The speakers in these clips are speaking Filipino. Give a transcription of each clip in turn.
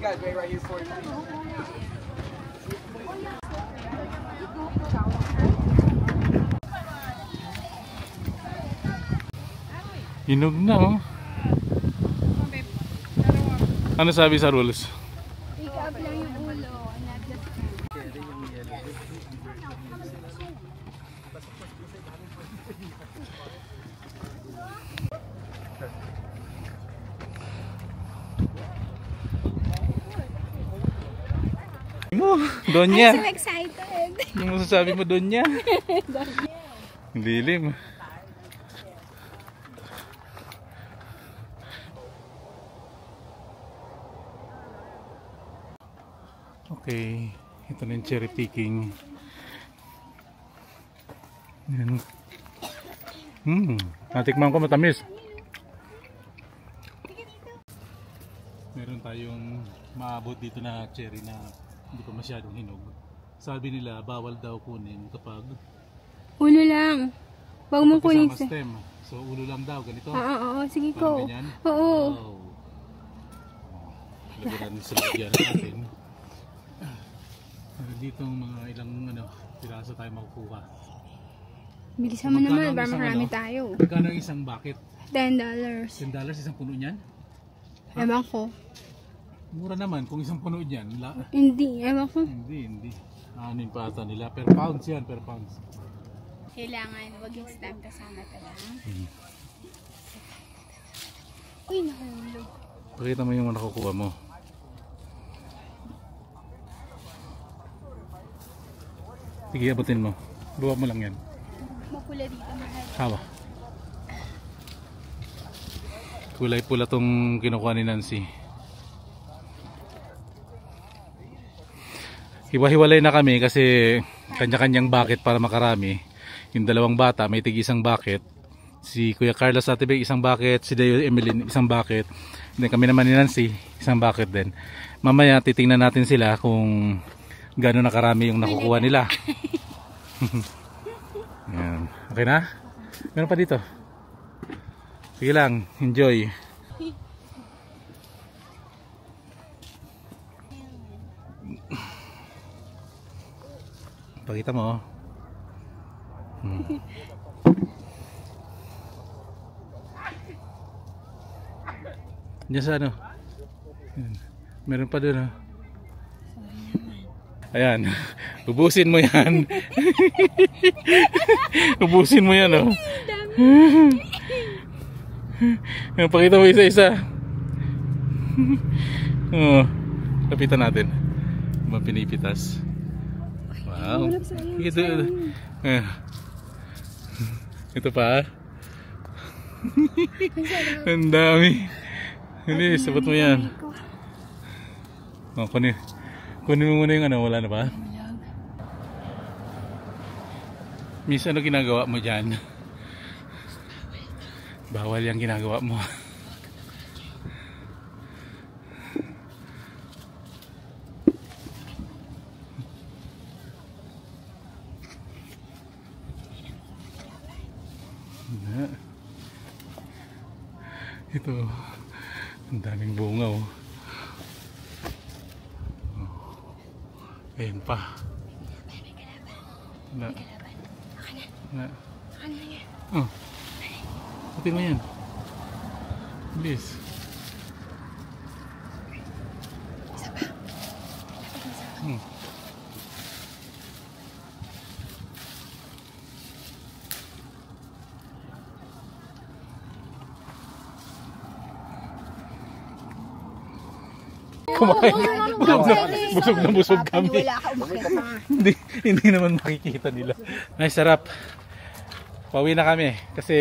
guys wait right here for it. Hinog na oh. Ano sabi sa rules? Pick up lang yung ulo. Donya. I'm so excited. Yung masasabi mo Donya? Lilim. Okay, ito na yung cherry picking. Yan. Natikman ko matamis. Meron tayong maabot dito na cherry na hindi pa masyadong hinog. Sabi nila bawal daw kunin kapag Ulo lang. Huwag mong kunin sa... stem. So ulo lang daw, ganito. Oo, sige Parang ko. ganyan? Oo. Wow. Lagyan natin sa lagyan natin. Dito mga ilang piraso tayo makukuha. Bilisan mo naman, para marami tayo. Magkano ang isang bucket? $10. $10 isang puno niyan? Ewan ko. Mura naman kung isang puno niyan. Hindi, ewan ko. Hindi. Ano yung pata nila? Per pounds yan, per pounds. Kailangan, wag yung stem kasama talaga. Uy, nahulog. Pakita mo yung nakukuha mo. Sige, abutin mo. Buwa mo lang yan. Makula dito, mahal. Hawa. Kulay pula tong kinukuha ni Nancy. Hiwa-hiwalay na kami kasi kanya-kanyang bucket para makarami. Yung dalawang bata may tig-isang bucket. Si Kuya Carlos at Ate isang bucket, si Dayo Emeline isang bucket. Then kami naman ni Nancy isang bucket din. Mamaya titingnan natin sila kung gaano na karami yung nakukuha nila. Yan. Okay na? Meron pa dito. Sige lang, enjoy. Pakita mo. Diyan sa ano? Meron pa doon. Ayan. Ubusin mo yan. Ubusin mo yan, oh. Pakita mo isa-isa. Oh, lapitan natin. Mapinipitas. Wow. Ito pa. Ang dami. Hindi, sabat mo yan. Oh, kunin mo muna yung wala na ba? Miss, ano ginagawa mo dyan? Bawal yung ginagawa mo. Ito, ang daming bunga oh. Ayun pa. Wala. Wala. Oh. Pati mo yan. Bilis. Kumain. Busog na busog kami. Hindi naman makikita nila. Ay, sarap. Pauwi na kami kasi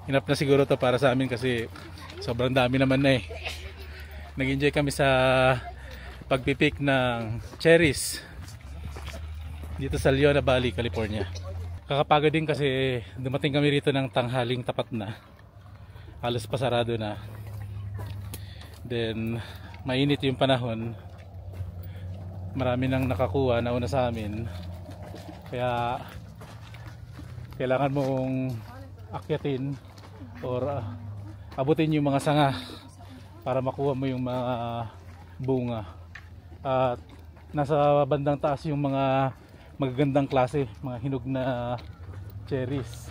enough na siguro to para sa amin kasi sobrang dami naman na eh. Nag-enjoy kami sa pagpipik ng cherries dito sa Leona Valley, California. Kakapagod din kasi dumating kami rito ng tanghaling tapat na. Halos pasarado na. Then mainit yung panahon. Marami nang nakakuha na una sa amin. Kaya kailangan mong akyatin or abutin yung mga sanga para makuha mo yung mga bunga. At nasa bandang taas yung mga magagandang klase, mga hinog na cherries.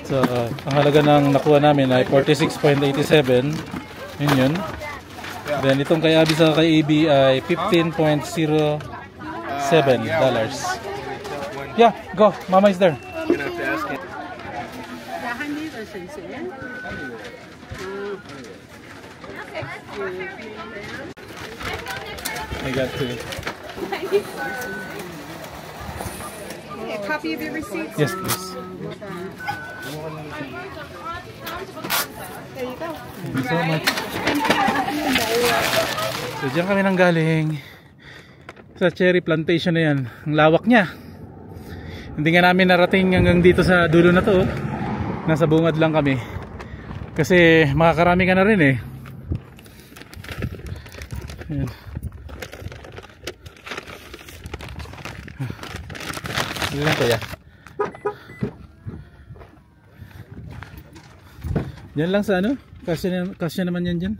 So, ang halaga ng nakuha namin ay 46.87. Yun. Then itong kay Abby sa kay AB ay $15.07. Yeah, go. Mama is there. I got two. A copy of your receipt? Yes, please. There you go. Thank you so much. So diyan kami nang galing sa cherry plantation na yan. Ang lawak niya. Hindi nga namin narating hanggang dito sa dulo na to. Nasa bungad lang kami. Kasi makakarami ka na rin eh. Ayan. Hindi lang kuya. Yan lang sa ano? Kasya naman yan dyan.